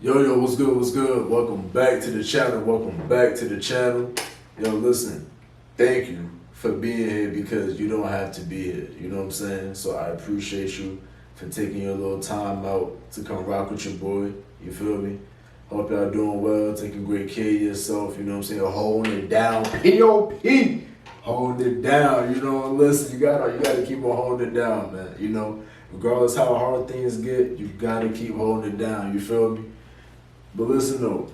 Yo, what's good, what's good? Welcome back to the channel. Yo, listen, thank you for being here because you don't have to be here. You know what I'm saying? So I appreciate you for taking your little time out to come rock with your boy. You feel me? Hope y'all doing well, taking great care of yourself. You know what I'm saying? Holding it down. P.O.P. Holding it down. You know, listen, you gotta keep on holding it down, man. You know, regardless how hard things get, you gotta keep holding it down. You feel me? But listen though,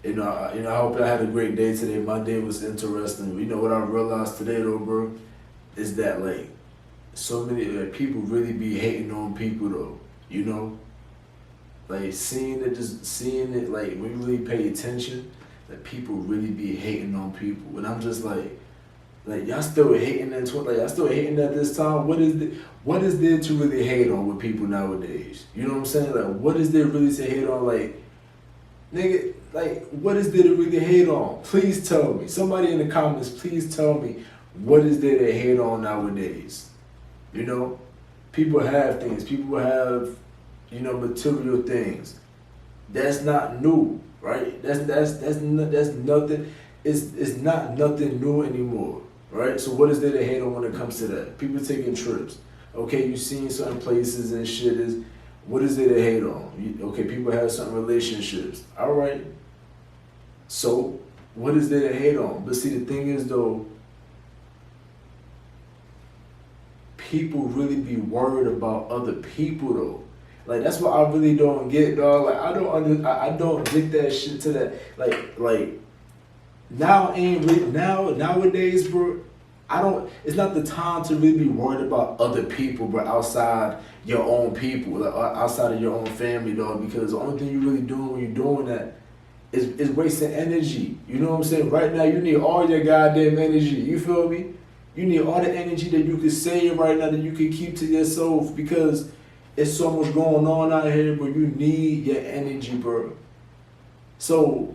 I hope I had a great day today. My day was interesting. You know what I realized today though, bro, is that like so many people really be hating on people though. You know, like seeing it like when you really pay attention, that people really be hating on people, and I'm just like y'all still hating y'all still hating at this time. What is there to really hate on with people nowadays? You know what I'm saying? Like what is there really to hate on? Like nigga, like, what is there to really hate on? Please tell me. Somebody in the comments, please tell me what is there to hate on nowadays. You know, people have things. People have, material things. That's not new, right? That's nothing. It's not nothing new anymore, right? So what is there to hate on when it comes to that? People taking trips. Okay, you seen certain places and shit is. What is there to hate on? Okay, people have certain relationships. All right. So, what is there to hate on? But see, the thing is, though, people really be worried about other people, though. Like, that's what I really don't get, dog. Like, I don't get that shit to that. Like, nowadays, bro, it's not the time to really be worried about other people, but outside your own people, like outside of your own family, dog, because the only thing you really doing when you're doing that is wasting energy. You know what I'm saying? Right now, you need all your goddamn energy. You feel me? You need all the energy that you could save right now that you could keep to yourself because it's so much going on out here, but you need your energy, bro. So,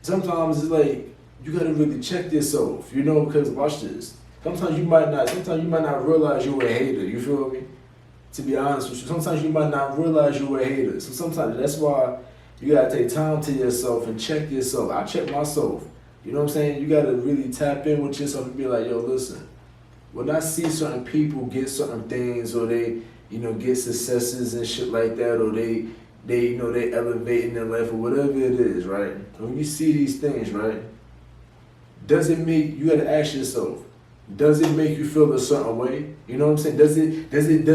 sometimes it's like, you gotta really check yourself, because watch this. Sometimes you might not realize you're a hater, you feel me? To be honest with you. Sometimes you might not realize you're a hater. So sometimes that's why you gotta take time to yourself and check yourself. I check myself. You know what I'm saying? You gotta really tap in with yourself and be like, yo, listen, when I see certain people get certain things or they, get successes and shit like that, or they elevate in their life or whatever it is, right? When you see these things, right? You gotta ask yourself, does it make you feel a certain way? You know what I'm saying? Does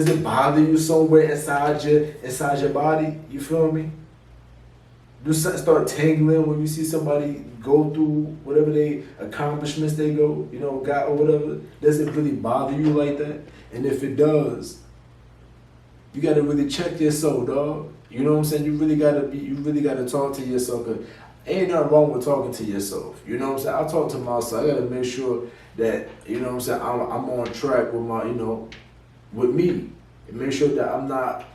it bother you somewhere inside your body? You feel me? Do something start tingling when you see somebody go through whatever accomplishments they got or whatever? Does it really bother you like that? And if it does, you gotta really check yourself, dog. You know what I'm saying? You really gotta talk to yourself. Cause ain't nothing wrong with talking to yourself. You know what I'm saying? I talk to myself. I gotta make sure that, I'm on track with my, with me. And make sure that I'm not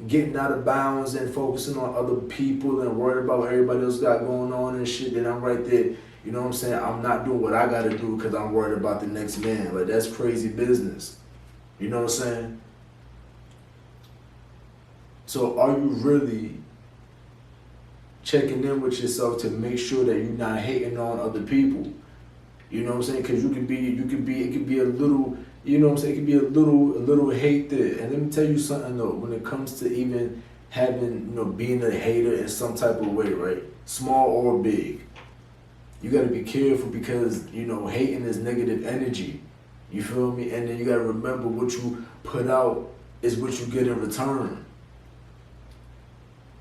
getting out of bounds and focusing on other people and worried about what everybody else got going on and shit. Then I'm right there. You know what I'm saying? I'm not doing what I gotta do because I'm worried about the next man. Like, that's crazy business. You know what I'm saying? So are you really checking in with yourself to make sure that you're not hating on other people? You know what I'm saying? Because it could be a little, you know what I'm saying? It could be a little hate there. And let me tell you something though, when it comes to even having, being a hater in some type of way, right? Small or big. You got to be careful because, hating is negative energy. You feel me? And then you got to remember what you put out is what you get in return.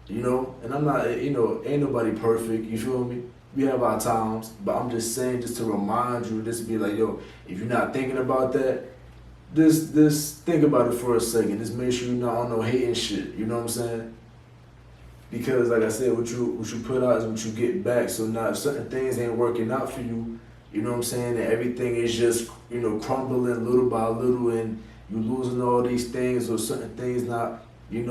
And I'm not, ain't nobody perfect, you feel me? We have our times, but I'm just saying, just to remind you, just to be like, yo, if you're not thinking about that, just think about it for a second. Just make sure you're not on no hating shit, you know what I'm saying? Because like I said, what you put out is what you get back. So now if certain things ain't working out for you, you know what I'm saying, and everything is just, crumbling little by little and you losing all these things or certain things not being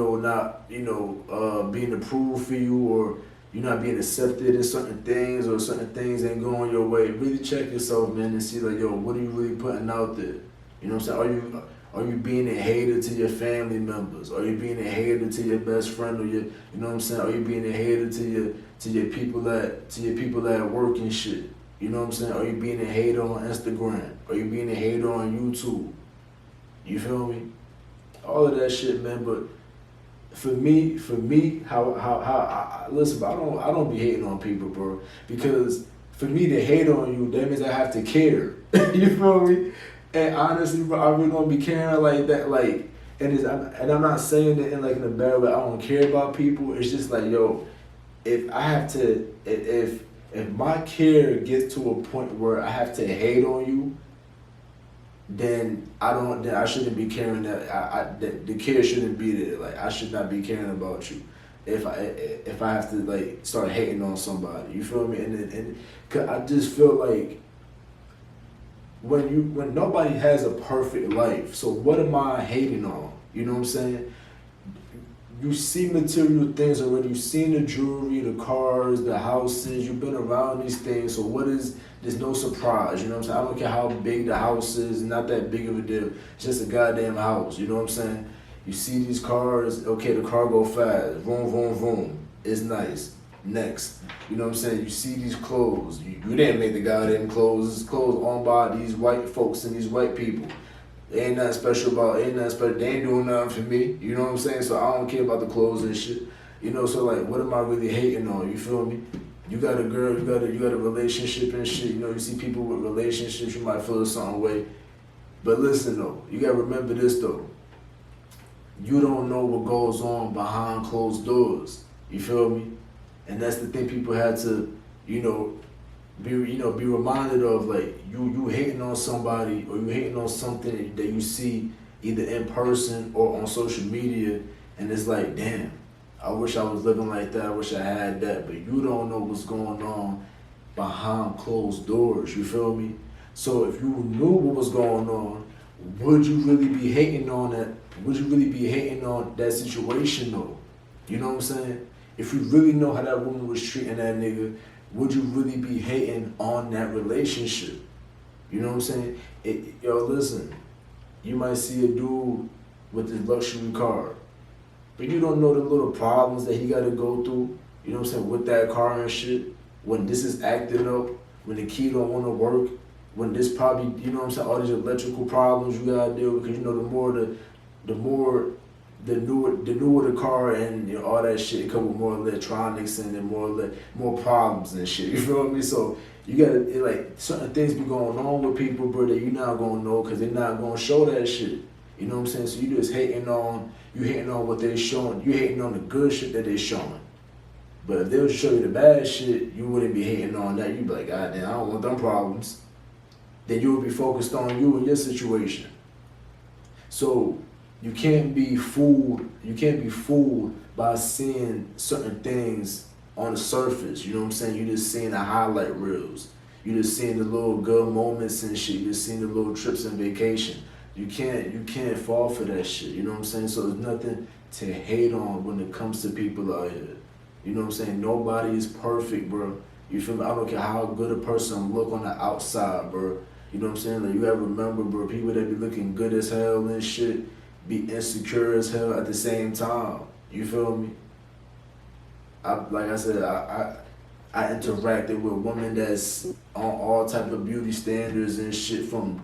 approved for you, or you're not being accepted in certain things, or certain things ain't going your way. Really check yourself, man, and see like, yo, what are you really putting out there? You know what I'm saying? Are you being a hater to your family members? Are you being a hater to your best friend or your, you know what I'm saying? Are you being a hater to your people at work and shit? You know what I'm saying? Are you being a hater on Instagram? Are you being a hater on YouTube? You feel me? All of that shit, man. But for me, listen, but I don't be hating on people, bro. Because for me to hate on you, that means I have to care. You feel me? And honestly, bro, I really don't be caring like that. Like, and I'm not saying it in like in a bad way. I don't care about people. It's just like, yo, if I have to, if my care gets to a point where I have to hate on you, then I shouldn't be caring that the care shouldn't be there. Like, I should not be caring about you if I have to like start hating on somebody. You feel me? And cause I just feel like when nobody has a perfect life, so what am I hating on? You know what I'm saying? You see material things already. You've seen the jewelry, the cars, the houses. You've been around these things. So there's no surprise. You know what I'm saying? I don't care how big the house is. Not that big of a deal. It's just a goddamn house. You know what I'm saying? You see these cars. Okay, the car go fast. Vroom, vroom, vroom. It's nice. Next. You know what I'm saying? You see these clothes. You didn't make the goddamn clothes. It's clothes owned by these white folks and these white people. Ain't nothing special. They ain't doing nothing for me. You know what I'm saying? So I don't care about the clothes and shit. You know, so like, what am I really hating on? You feel me? You got a girl, you got a relationship and shit. You know, you see people with relationships, you might feel a certain way. But listen though, you gotta remember this though. You don't know what goes on behind closed doors. You feel me? And that's the thing people had to, be reminded of. Like, you hating on somebody or you hating on something that you see either in person or on social media, and it's like, damn, I wish I was living like that. I wish I had that. But you don't know what's going on behind closed doors. You feel me? So if you knew what was going on, would you really be hating on that? Would you really be hating on that situation though? You know what I'm saying? If you really know how that woman was treating that nigga, would you really be hating on that relationship? You know what I'm saying? Listen, you might see a dude with this luxury car, but you don't know the little problems that he got to go through, you know what I'm saying, with that car and shit. When this is acting up, when the key don't want to work, when this probably, you know what I'm saying, all these electrical problems you got to deal with, because, the newer the car and all that shit, it come with more electronics and then more problems and shit. You feel me? So you gotta like certain things be going on with people, bro, that you're not gonna know because they're not gonna show that shit. You know what I'm saying? So you just hating on what they showing. You hating on the good shit that they showing. But if they would show you the bad shit, you wouldn't be hating on that. You'd be like, God damn, I don't want them problems. Then you would be focused on you and your situation. So you can't be fooled by seeing certain things on the surface. You know what I'm saying? You just seeing the highlight reels. You just seeing the little good moments and shit. You just seeing the little trips and vacation. You can't fall for that shit. You know what I'm saying? So there's nothing to hate on when it comes to people out here. You know what I'm saying? Nobody is perfect, bro. You feel me? I don't care how good a person look on the outside, bro. You know what I'm saying? Like, you gotta remember, bro, people that be looking good as hell and shit be insecure as hell at the same time. You feel me? Like I said, I interacted with women that's on all type of beauty standards and shit from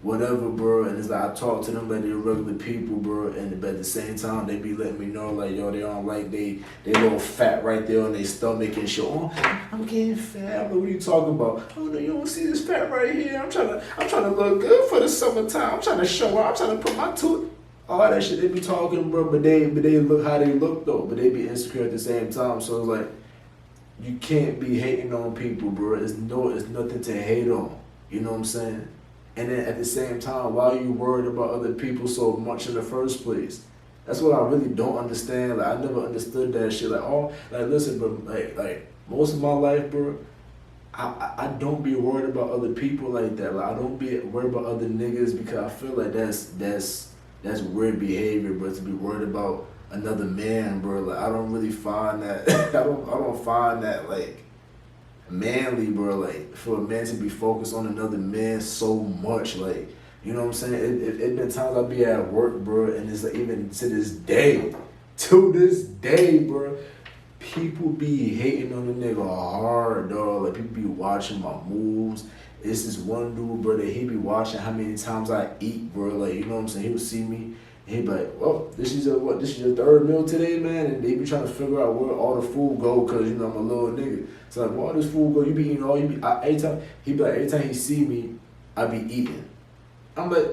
whatever, bro. And it's like I talk to them like they're regular people, bro. And but at the same time, they be letting me know like, yo, they don't like they little fat right there on their stomach and shit. Oh, I'm getting fat. I'm like, what are you talking about? Oh no, you don't see this fat right here. I'm trying to look good for the summertime. I'm trying to show up. I'm trying to put my tooth. All that shit they be talking, bro. But they look how they look though. But they be insecure at the same time. So it's like, you can't be hating on people, bro. It's nothing to hate on. You know what I'm saying? And then at the same time, why are you worried about other people so much in the first place? That's what I really don't understand. Like, I never understood that shit. Listen, bro. Like most of my life, bro, I don't be worried about other people like that. Like, I don't be worried about other niggas because I feel like that's weird behavior, bro. To be worried about another man, bro. Like, I don't really find that. I don't find that like manly, bro. Like, for a man to be focused on another man so much, like You know what I'm saying? It been times I be at work, bro, and it's like even to this day, bro, people be hating on the nigga hard, dog. Like people be watching my moves. It's this one dude, bro, that he be watching how many times I eat, bro. Like, you know what I'm saying? He would see me and he be like, well, this is your third meal today, man? And they be trying to figure out where all the food go, cause you know I'm a little nigga. So like, where all this food go? You be eating all you be every time he see me, I be eating. I'm like,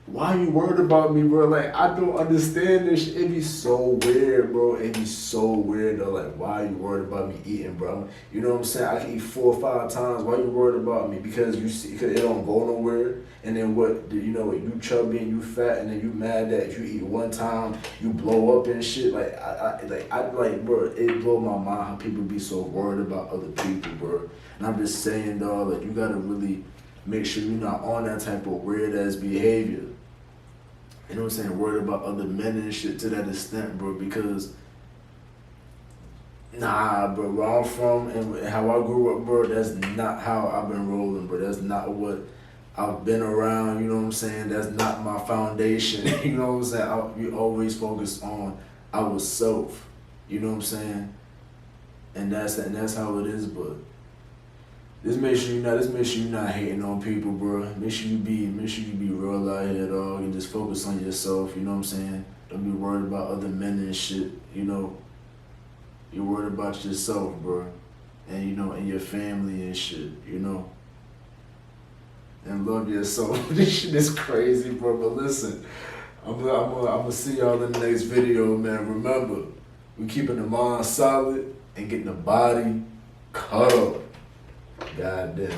why you worried about me, bro? Like, I don't understand this shit. It be so weird, bro. It be so weird, though. Like, why you worried about me eating, bro? You know what I'm saying? I can eat 4 or 5 times. Why you worried about me? Because it don't go nowhere. And then what? You know, you chubby and you fat, and then you mad that if you eat one time, you blow up and shit. Like, bro, it blow my mind how people be so worried about other people, bro. And I'm just saying, dog, like, you gotta really make sure you're not on that type of weird ass behavior. You know what I'm saying? Worried about other men and shit to that extent, bro, because nah, bro, where I'm from and how I grew up, bro, that's not how I've been rolling, bro. That's not what I've been around, you know what I'm saying? That's not my foundation, you know what I'm saying? We always focus on our self, you know what I'm saying? And that's how it is, but Just make sure you're not hating on people, bro. Make sure you be real out here, dog, and just focus on yourself. You know what I'm saying? Don't be worried about other men and shit. You know, you're worried about yourself, bro, and you know, and your family and shit. You know, and love yourself. This shit is crazy, bro. But listen, I'm gonna see y'all in the next video, man. Remember, we keeping the mind solid and getting the body cut up. God damn.